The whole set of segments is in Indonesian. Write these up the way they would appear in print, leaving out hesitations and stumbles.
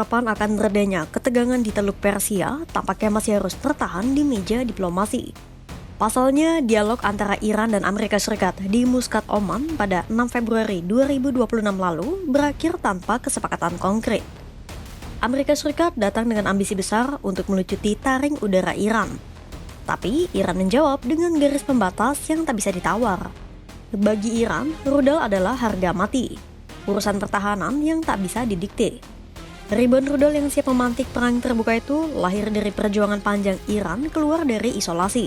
harapan akan redanya ketegangan di Teluk Persia tampaknya masih harus tertahan di meja diplomasi. Pasalnya, dialog antara Iran dan Amerika Serikat di Muscat, Oman pada 6 Februari 2026 lalu berakhir tanpa kesepakatan konkret. Amerika Serikat datang dengan ambisi besar untuk melucuti taring udara Iran. Tapi Iran menjawab dengan garis pembatas yang tak bisa ditawar. Bagi Iran, rudal adalah harga mati. Urusan pertahanan yang tak bisa didikte. Ribuan rudal yang siap memantik perang terbuka itu lahir dari perjuangan panjang Iran keluar dari isolasi.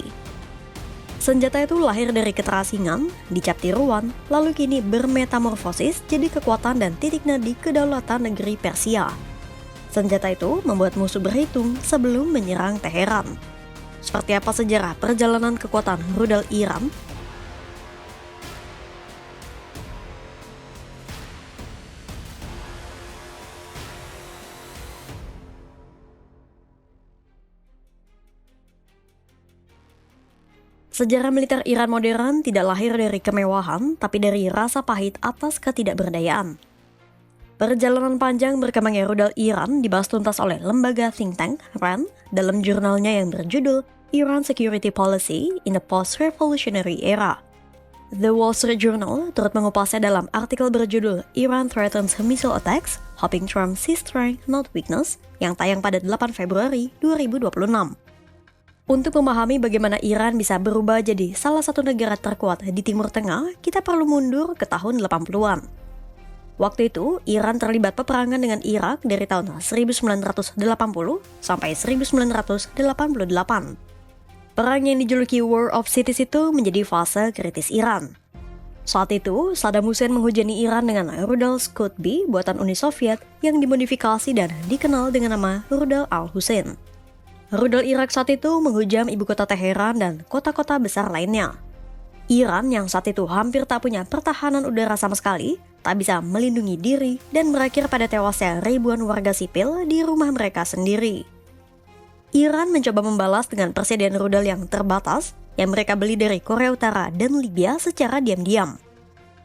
Senjata itu lahir dari keterasingan, dicap tiruan, lalu kini bermetamorfosis jadi kekuatan dan titik nadi kedaulatan negeri Persia. Senjata itu membuat musuh berhitung sebelum menyerang Teheran. Seperti apa sejarah perjalanan kekuatan rudal Iran? Sejarah militer Iran modern tidak lahir dari kemewahan, tapi dari rasa pahit atas ketidakberdayaan. Perjalanan panjang berkembangnya rudal Iran dibahas tuntas oleh lembaga think tank RAND dalam jurnalnya yang berjudul Iran Security Policy in the Post-Revolutionary Era. The Wall Street Journal turut mengupasnya dalam artikel berjudul Iran Threatens Missile Attacks, Hoping Trump Sees Strength Not Weakness yang tayang pada 8 Februari 2026. Untuk memahami bagaimana Iran bisa berubah jadi salah satu negara terkuat di Timur Tengah, kita perlu mundur ke tahun 80-an. Waktu itu, Iran terlibat peperangan dengan Irak dari tahun 1980 sampai 1988. Perang yang dijuluki War of Cities itu menjadi fase kritis Iran. Saat itu, Saddam Hussein menghujani Iran dengan rudal Scud B buatan Uni Soviet yang dimodifikasi dan dikenal dengan nama rudal Al-Hussein. Rudal Irak saat itu menghujam ibu kota Teheran dan kota-kota besar lainnya. Iran yang saat itu hampir tak punya pertahanan udara sama sekali, tak bisa melindungi diri dan berakhir pada tewasnya ribuan warga sipil di rumah mereka sendiri. Iran mencoba membalas dengan persediaan rudal yang terbatas yang mereka beli dari Korea Utara dan Libya secara diam-diam.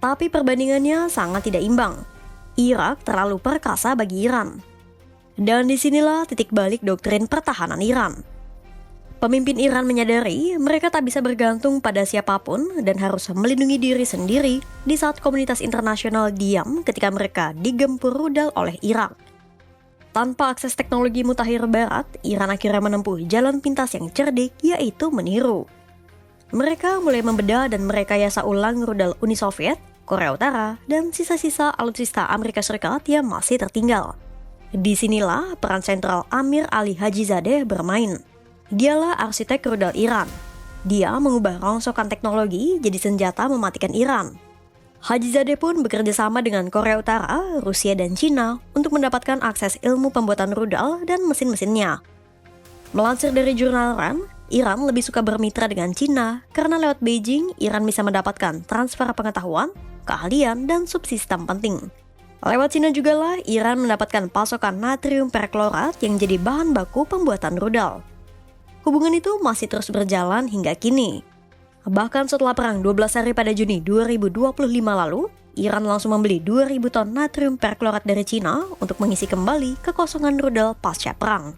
Tapi perbandingannya sangat tidak imbang. Irak terlalu perkasa bagi Iran. Dan disinilah titik balik doktrin pertahanan Iran. Pemimpin Iran menyadari mereka tak bisa bergantung pada siapapun dan harus melindungi diri sendiri di saat komunitas internasional diam ketika mereka digempur rudal oleh Irak. Tanpa akses teknologi mutakhir barat, Iran akhirnya menempuh jalan pintas yang cerdik, yaitu meniru. Mereka mulai membedah dan merekayasa ulang rudal Uni Soviet, Korea Utara, dan sisa-sisa alutsista Amerika Serikat yang masih tertinggal. Disinilah peran sentral Amir Ali Hajizadeh bermain. Dialah arsitek rudal Iran. Dia mengubah rongsokan teknologi jadi senjata mematikan Iran. Hajizadeh pun bekerja sama dengan Korea Utara, Rusia, dan Cina untuk mendapatkan akses ilmu pembuatan rudal dan mesin-mesinnya. Melansir dari jurnal RAND, Iran lebih suka bermitra dengan Cina karena lewat Beijing, Iran bisa mendapatkan transfer pengetahuan, keahlian, dan subsistem penting. Lewat Cina juga lah Iran mendapatkan pasokan natrium perklorat yang jadi bahan baku pembuatan rudal. Hubungan itu masih terus berjalan hingga kini. Bahkan setelah perang 12 hari pada Juni 2025 lalu, Iran langsung membeli 2.000 ton natrium perklorat dari Cina untuk mengisi kembali kekosongan rudal pasca perang.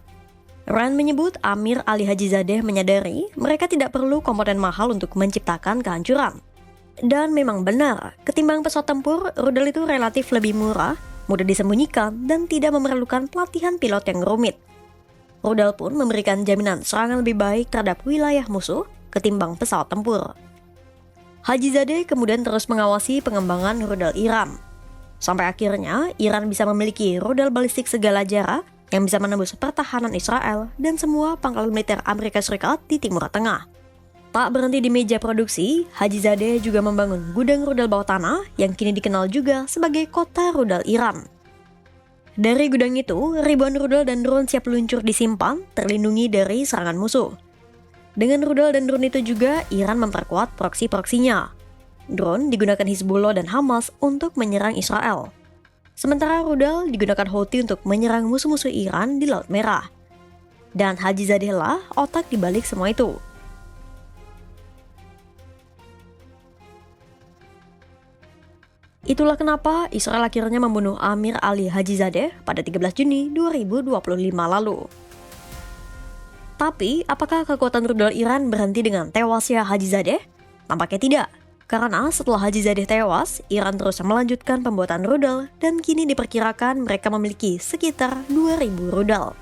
RAND menyebut Amir Ali Hajizadeh menyadari mereka tidak perlu komponen mahal untuk menciptakan kehancuran. Dan memang benar, ketimbang pesawat tempur, rudal itu relatif lebih murah, mudah disembunyikan, dan tidak memerlukan pelatihan pilot yang rumit. Rudal pun memberikan jaminan serangan lebih baik terhadap wilayah musuh ketimbang pesawat tempur. Hajizadeh kemudian terus mengawasi pengembangan rudal Iran. Sampai akhirnya, Iran bisa memiliki rudal balistik segala jarak yang bisa menembus pertahanan Israel dan semua pangkalan militer Amerika Serikat di Timur Tengah. Tak berhenti di meja produksi, Hajizadeh juga membangun gudang rudal bawah tanah yang kini dikenal juga sebagai kota rudal Iran. Dari gudang itu, ribuan rudal dan drone siap luncur disimpan, terlindungi dari serangan musuh. Dengan rudal dan drone itu juga, Iran memperkuat proksi-proksinya. Drone digunakan Hizbullah dan Hamas untuk menyerang Israel. Sementara rudal digunakan Houthi untuk menyerang musuh-musuh Iran di Laut Merah. Dan Hajizadeh lah otak dibalik semua itu. Itulah kenapa Israel akhirnya membunuh Amir Ali Hajizadeh pada 13 Juni 2025 lalu. Tapi, apakah kekuatan rudal Iran berhenti dengan tewasnya Hajizadeh? Nampaknya tidak. Karena setelah Hajizadeh tewas, Iran terus melanjutkan pembuatan rudal dan kini diperkirakan mereka memiliki sekitar 2.000 rudal.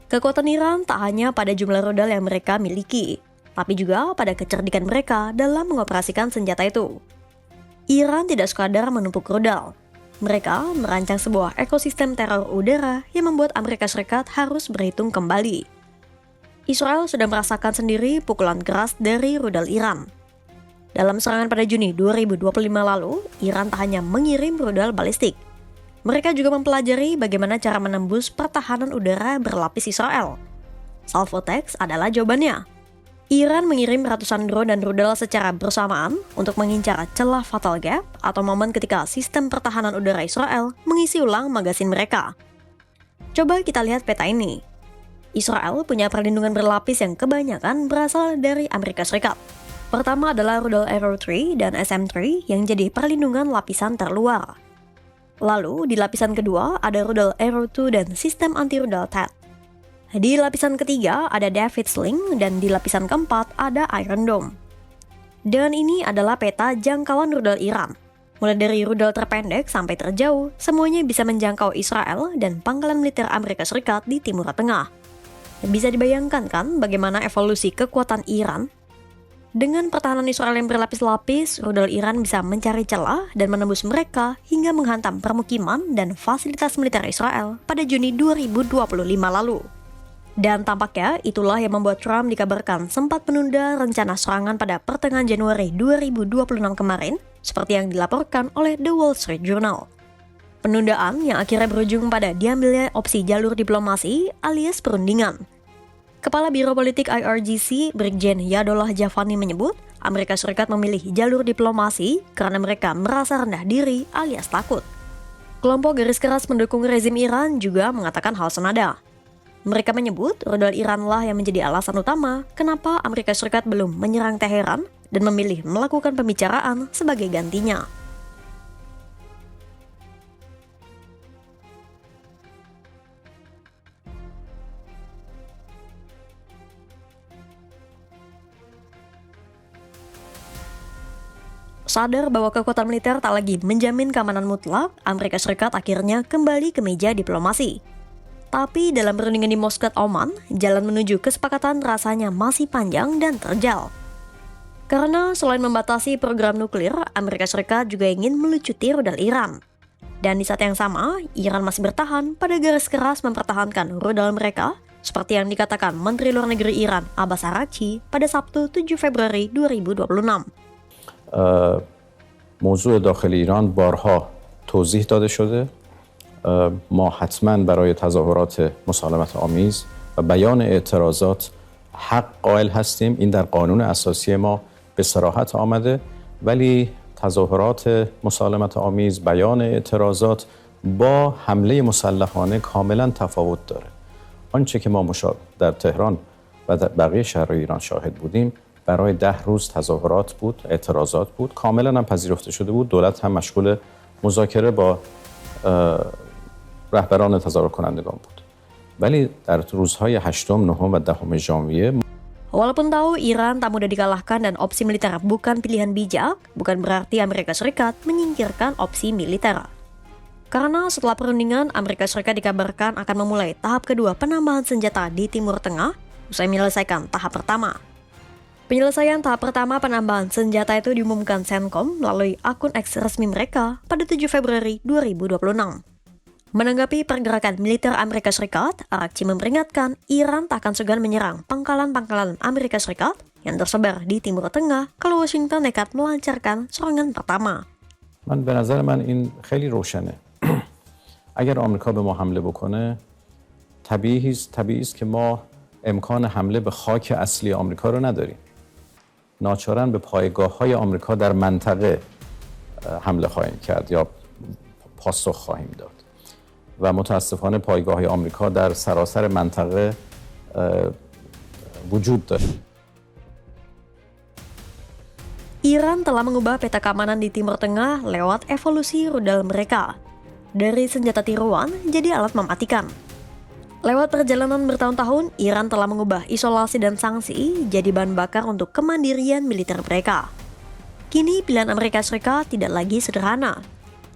Kekuatan Iran tak hanya pada jumlah rudal yang mereka miliki, tapi juga pada kecerdikan mereka dalam mengoperasikan senjata itu. Iran tidak sekadar menumpuk rudal. Mereka merancang sebuah ekosistem teror udara yang membuat Amerika Serikat harus berhitung kembali. Israel sudah merasakan sendiri pukulan keras dari rudal Iran. Dalam serangan pada Juni 2025 lalu, Iran tak hanya mengirim rudal balistik. Mereka juga mempelajari bagaimana cara menembus pertahanan udara berlapis Israel. Salvotex adalah jawabannya. Iran mengirim ratusan drone dan rudal secara bersamaan untuk mengincar celah fatal gap atau momen ketika sistem pertahanan udara Israel mengisi ulang magasin mereka. Coba kita lihat peta ini. Israel punya perlindungan berlapis yang kebanyakan berasal dari Amerika Serikat. Pertama adalah rudal Arrow 3 dan SM-3 yang jadi perlindungan lapisan terluar. Lalu, di lapisan kedua ada rudal Arrow 2 dan sistem anti-rudal THAAD. Di lapisan ketiga ada David Sling dan di lapisan keempat ada Iron Dome. Dan ini adalah peta jangkauan rudal Iran. Mulai dari rudal terpendek sampai terjauh, semuanya bisa menjangkau Israel dan pangkalan militer Amerika Serikat di Timur Tengah. Bisa dibayangkan kan bagaimana evolusi kekuatan Iran? Dengan pertahanan Israel yang berlapis-lapis, rudal Iran bisa mencari celah dan menembus mereka hingga menghantam permukiman dan fasilitas militer Israel pada Juni 2025 lalu. Dan tampaknya itulah yang membuat Trump dikabarkan sempat menunda rencana serangan pada pertengahan Januari 2026 kemarin, seperti yang dilaporkan oleh The Wall Street Journal. Penundaan yang akhirnya berujung pada diambilnya opsi jalur diplomasi alias perundingan. Kepala Biro Politik IRGC, Brigjen Yadollah Javani menyebut, Amerika Serikat memilih jalur diplomasi karena mereka merasa rendah diri alias takut. Kelompok garis keras mendukung rezim Iran juga mengatakan hal senada. Mereka menyebut rudal Iranlah yang menjadi alasan utama kenapa Amerika Serikat belum menyerang Teheran dan memilih melakukan pembicaraan sebagai gantinya. Sadar bahwa kekuatan militer tak lagi menjamin keamanan mutlak, Amerika Serikat akhirnya kembali ke meja diplomasi. Tapi dalam perundingan di Muscat, Oman, jalan menuju kesepakatan rasanya masih panjang dan terjal. Karena selain membatasi program nuklir, Amerika Serikat juga ingin melucuti rudal Iran. Dan di saat yang sama, Iran masih bertahan pada garis keras mempertahankan rudal mereka, seperti yang dikatakan Menteri Luar Negeri Iran Abbas Araghchi pada Sabtu 7 Februari 2026. موضوع داخل ایران بارها توضیح داده شده. ما حتما برای تظاهرات مسالمت آمیز و بیان اعتراضات حق قائل هستیم. این در قانون اساسی ما به صراحت آمده، ولی تظاهرات مسالمت آمیز، بیان اعتراضات با حمله مسلحانه کاملا تفاوت داره. آنچه که ما در تهران و در بقیه شهرهای ایران شاهد بودیم برای 10 روز تظاهرات بود، اعتراضات بود، کاملا هم پذیرفته شده بود. دولت هم مشغول مذاکره با رهبران تظاهر کنندگان بود. ولی در روزهای 8، 9 و 10 ژانویه Walaupun tahu Iran tak mudah dikalahkan dan opsi militer bukan pilihan bijak, bukan berarti Amerika Serikat menyingkirkan opsi militer. Karena setelah perundingan, Amerika Serikat dikabarkan akan memulai tahap kedua penambahan senjata di Timur Tengah usai menyelesaikan tahap pertama. Penyelesaian tahap pertama penambahan senjata itu diumumkan CENTCOM melalui akun X resmi mereka pada 7 Februari 2026. Menanggapi pergerakan militer Amerika Serikat, Araghchi memperingatkan Iran tak akan segan menyerang pangkalan-pangkalan Amerika Serikat yang tersebar di Timur Tengah kalau Washington nekat melancarkan serangan pertama. به نظر من این خیلی روشنه. اگر آمریکا به ما حمله بکنه، طبیعی است که ما امکان حمله به خاک اصلی آمریکا رو نداریم. ناچارن به پایگاه‌های آمریکا در منطقه حمله خواهیم کرد یا پاسخ خواهیم داد و متاسفانه پایگاه آمریکا در سراسر منطقه وجود داره. Iran telah mengubah peta keamanan di Timur Tengah lewat evolusi rudal mereka. Dari senjata tiruan jadi alat mematikan. Lewat perjalanan bertahun-tahun, Iran telah mengubah isolasi dan sanksi jadi bahan bakar untuk kemandirian militer mereka. Kini pilihan Amerika Serikat tidak lagi sederhana.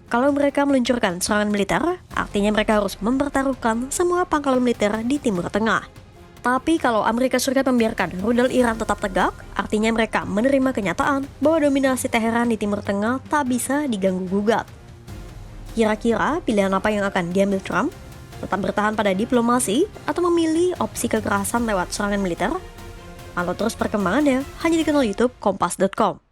Kalau mereka meluncurkan serangan militer, artinya mereka harus mempertaruhkan semua pangkalan militer di Timur Tengah. Tapi kalau Amerika Serikat membiarkan rudal Iran tetap tegak, artinya mereka menerima kenyataan bahwa dominasi Teheran di Timur Tengah tak bisa diganggu-gugat. Kira-kira pilihan apa yang akan diambil Trump? Tetap bertahan pada diplomasi atau memilih opsi kekerasan lewat serangan militer? Pantau terus perkembangannya hanya di kanal YouTube Kompas.com.